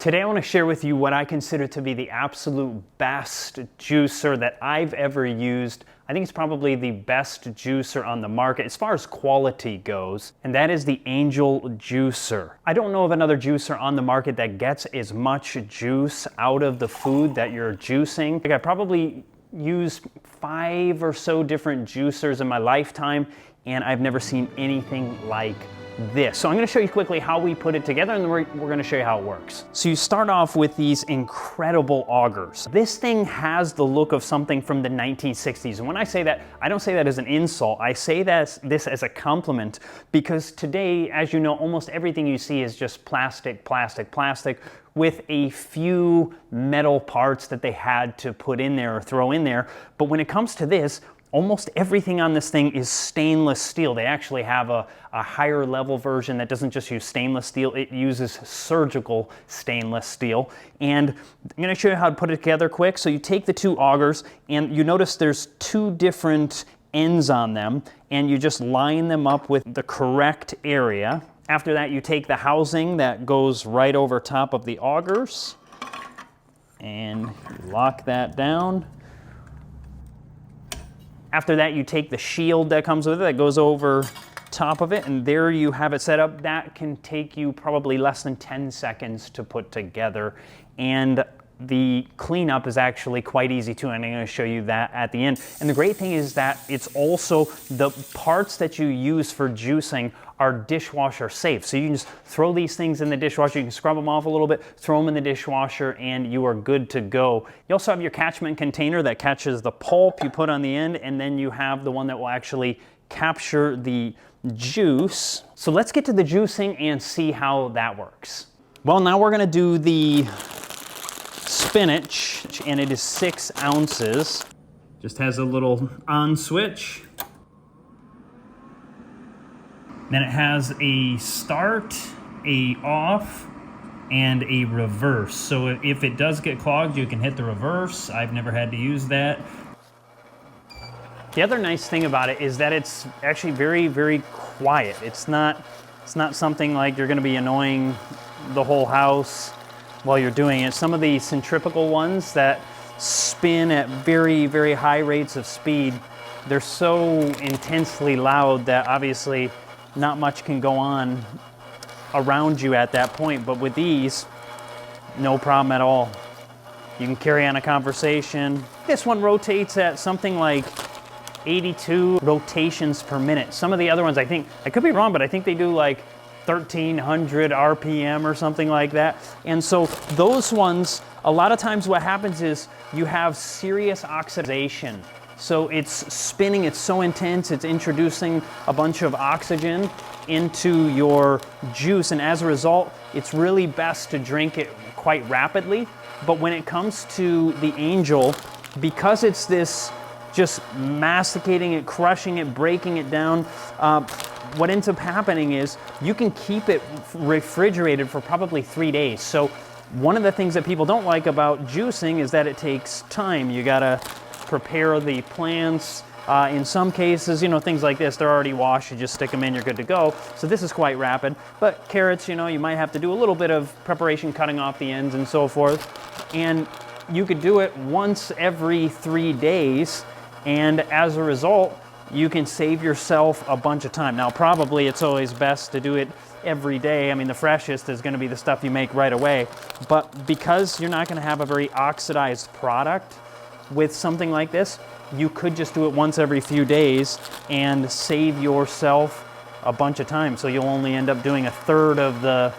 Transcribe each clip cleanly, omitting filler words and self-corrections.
Today I want to share with you what I consider to be the absolute best juicer that I've ever used. I think it's probably the best juicer on the market as far as quality goes, and that is the Angel Juicer. I don't know of another juicer on the market that gets as much juice out of the food that you're juicing. Like I probably used 5 or so different juicers in my lifetime, and I've never seen anything like this. So I'm going to show you quickly how we put it together, and then we're going to show you how it works. So you start off with these incredible augers. This thing has the look of something from the 1960s. And when I say that, I don't say that as an insult. I say this as a compliment, because today, as you know, almost everything you see is just plastic, plastic, plastic, with a few metal parts that they had to put in there or throw in there. But when it comes to this, almost everything on this thing is stainless steel. They actually have a higher level version that doesn't just use stainless steel, it uses surgical stainless steel. And I'm gonna show you how to put it together quick. So you take the 2 augers, and you notice there's 2 different ends on them, and you just line them up with the correct area. After that, you take the housing that goes right over top of the augers, and you lock that down. After that, you take the shield that comes with it that goes over top of it, and there you have it set up. That can take you probably less than 10 seconds to put together, and the cleanup is actually quite easy too, and I'm going to show you that at the end. And the great thing is that it's also, the parts that you use for juicing are dishwasher safe. So you can just throw these things in the dishwasher, you can scrub them off a little bit, throw them in the dishwasher, and you are good to go. You also have your catchment container that catches the pulp you put on the end, and then you have the one that will actually capture the juice. So let's get to the juicing and see how that works. Well, now we're gonna do the spinach, and it is 6 ounces. Just has a little on switch. Then it has a start, a off, and a reverse. So if it does get clogged, you can hit the reverse. I've never had to use that. The other nice thing about it is that it's actually very, very quiet. It's not something like you're gonna be annoying the whole house while you're doing it. Some of the centrifugal ones that spin at very, very high rates of speed, they're so intensely loud that obviously not much can go on around you at that point. But with these, no problem at all. You can carry on a conversation. This one rotates at something like 82 rotations per minute. Some of the other ones, I think, I could be wrong, but I think they do like 1300 RPM or something like that. And so those ones, a lot of times what happens is you have serious oxidation. So it's spinning, it's so intense, it's introducing a bunch of oxygen into your juice, and as a result, it's really best to drink it quite rapidly. But when it comes to the Angel, because it's this just masticating it, crushing it, breaking it down, what ends up happening is you can keep it refrigerated for probably 3 days. So one of the things that people don't like about juicing is that it takes time. You gotta prepare the plants. In some cases, you know, things like this, they're already washed, you just stick them in, you're good to go. So this is quite rapid. But carrots, you know, you might have to do a little bit of preparation, cutting off the ends and so forth. And you could do it once every 3 days, and as a result, you can save yourself a bunch of time. Now, probably it's always best to do it every day. I mean, the freshest is gonna be the stuff you make right away. But because you're not gonna have a very oxidized product with something like this, you could just do it once every few days and save yourself a bunch of time. So you'll only end up doing 1/3 of the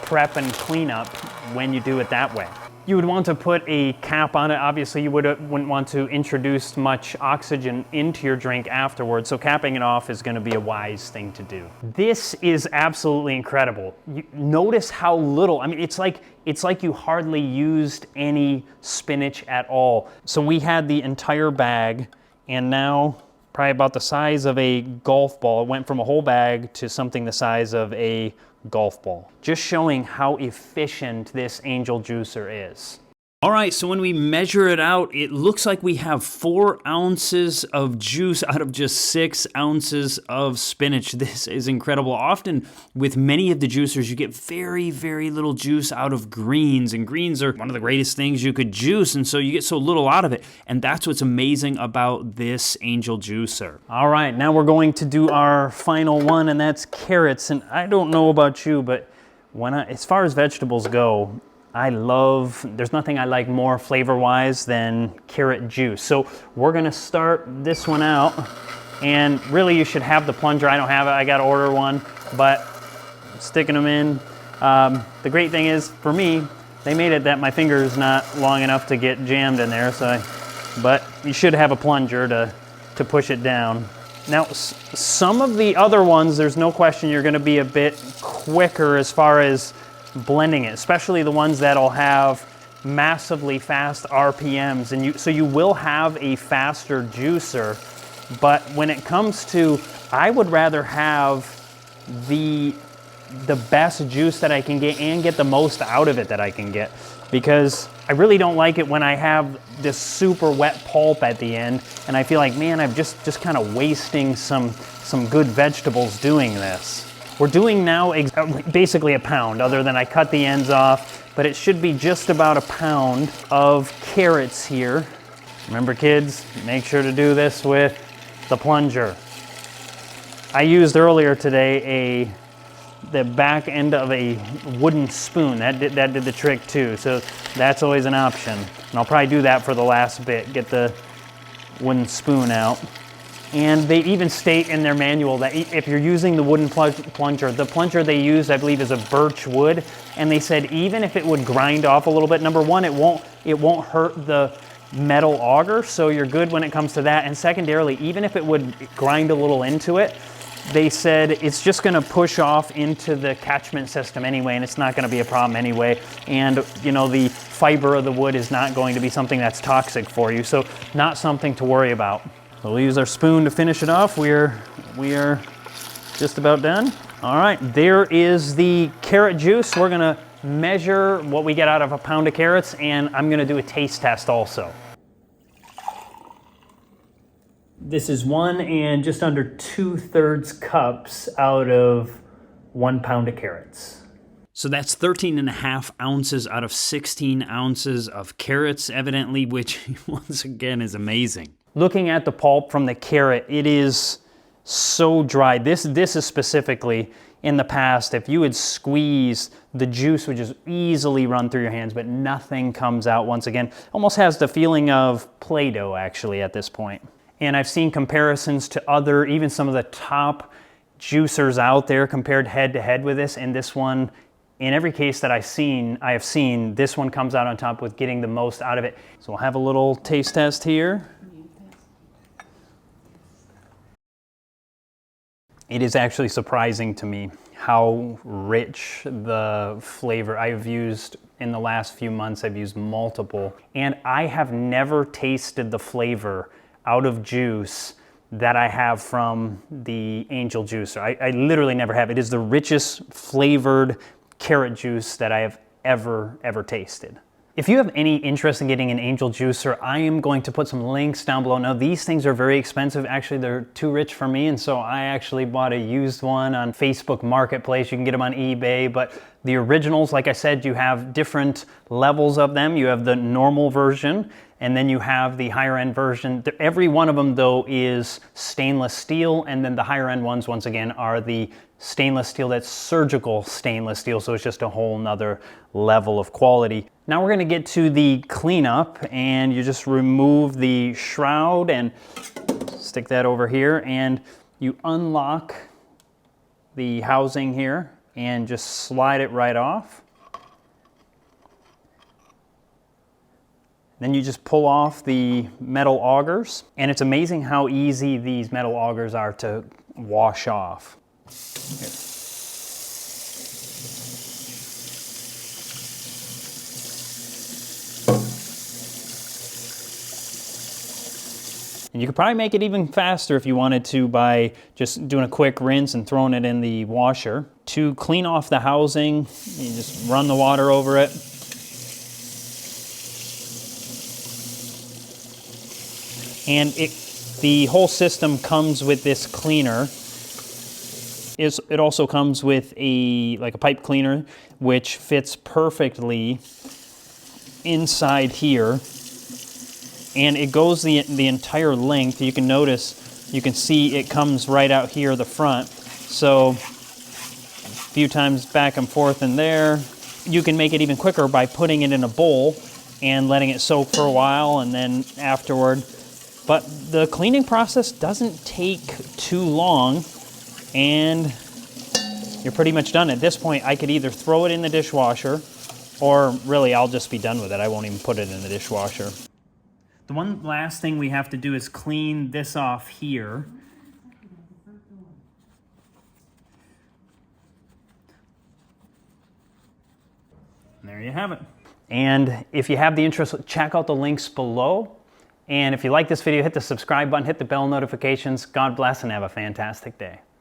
prep and cleanup when you do it that way. You would want to put a cap on it. Obviously, you wouldn't want to introduce much oxygen into your drink afterwards, so capping it off is going to be a wise thing to do. This is absolutely incredible. Notice how little, I mean, it's like you hardly used any spinach at all. So we had the entire bag, and now probably about the size of a golf ball. It went from a whole bag to something the size of a golf ball. Just showing how efficient this Angel Juicer is. All right, so when we measure it out, it looks like we have 4 ounces of juice out of just 6 ounces of spinach. This is incredible. Often with many of the juicers, you get very, very little juice out of greens, and greens are one of the greatest things you could juice, and so you get so little out of it, and that's what's amazing about this Angel juicer. All right, now we're going to do our final one, and that's carrots, and I don't know about you, but as far as vegetables go, there's nothing I like more flavor-wise than carrot juice. So we're gonna start this one out, and really you should have the plunger. I don't have it, I gotta order one, but sticking them in. The great thing is, for me, they made it that my finger is not long enough to get jammed in there, but you should have a plunger to push it down. Now, some of the other ones, there's no question you're gonna be a bit quicker as far as blending it, especially the ones that'll have massively fast RPMs, and so you will have a faster juicer. But when it comes to, I would rather have the best juice that I can get and get the most out of it that I can get, because I really don't like it when I have this super wet pulp at the end and I feel like, man, I'm just kind of wasting some good vegetables doing this. We're doing now basically a pound, other than I cut the ends off, but it should be just about a pound of carrots here. Remember, kids, make sure to do this with the plunger. I used earlier today the back end of a wooden spoon. That did the trick too, so that's always an option. And I'll probably do that for the last bit, get the wooden spoon out. And they even state in their manual that if you're using the wooden plunger, the plunger they use, I believe, is a birch wood. And they said even if it would grind off a little bit, number one, it won't hurt the metal auger, so you're good when it comes to that. And secondarily, even if it would grind a little into it, they said it's just gonna push off into the catchment system anyway, and it's not gonna be a problem anyway. And you know, the fiber of the wood is not going to be something that's toxic for you, so not something to worry about. So we'll use our spoon to finish it off. We are just about done. All right, there is the carrot juice. We're gonna measure what we get out of a pound of carrots, and I'm gonna do a taste test also. This is 1 and just under 2/3 cups out of 1 pound of carrots. So that's 13.5 ounces out of 16 ounces of carrots, evidently, which once again is amazing. Looking at the pulp from the carrot, it is so dry. This is specifically, in the past, if you would squeeze, the juice would just easily run through your hands, but nothing comes out once again. Almost has the feeling of Play-Doh actually at this point. And I've seen comparisons to even some of the top juicers out there compared head to head with this, and this one, in every case that I have seen, this one comes out on top with getting the most out of it. So we'll have a little taste test here. It is actually surprising to me how rich the flavor I've used in the last few months. I've used multiple, and I have never tasted the flavor out of juice that I have from the Angel juicer. I literally never have. It is the richest flavored carrot juice that I have ever tasted. If you have any interest in getting an Angel juicer, I am going to put some links down below. Now, these things are very expensive. Actually, they're too rich for me, and so I actually bought a used one on Facebook Marketplace. You can get them on eBay, but the originals, like I said, you have different levels of them. You have the normal version, and then you have the higher end version. Every one of them, though, is stainless steel, and then the higher end ones, once again, are the stainless steel that's surgical stainless steel, so it's just a whole nother level of quality. Now we're gonna get to the cleanup, and you just remove the shroud and stick that over here, and you unlock the housing here and just slide it right off. Then you just pull off the metal augers, and it's amazing how easy these metal augers are to wash off. Here. And you could probably make it even faster if you wanted to by just doing a quick rinse and throwing it in the washer. To clean off the housing, you just run the water over it. And the whole system comes with this cleaner. It also comes with a pipe cleaner, which fits perfectly inside here, and it goes the entire length. You can notice, you can see it comes right out here the front. So a few times back and forth in there. You can make it even quicker by putting it in a bowl and letting it soak for a while, and then afterward. But the cleaning process doesn't take too long, and you're pretty much done. At this point, I could either throw it in the dishwasher, or really I'll just be done with it. I won't even put it in the dishwasher. The one last thing we have to do is clean this off here. And there you have it. And if you have the interest, check out the links below. And if you like this video, hit the subscribe button, hit the bell notifications. God bless and have a fantastic day.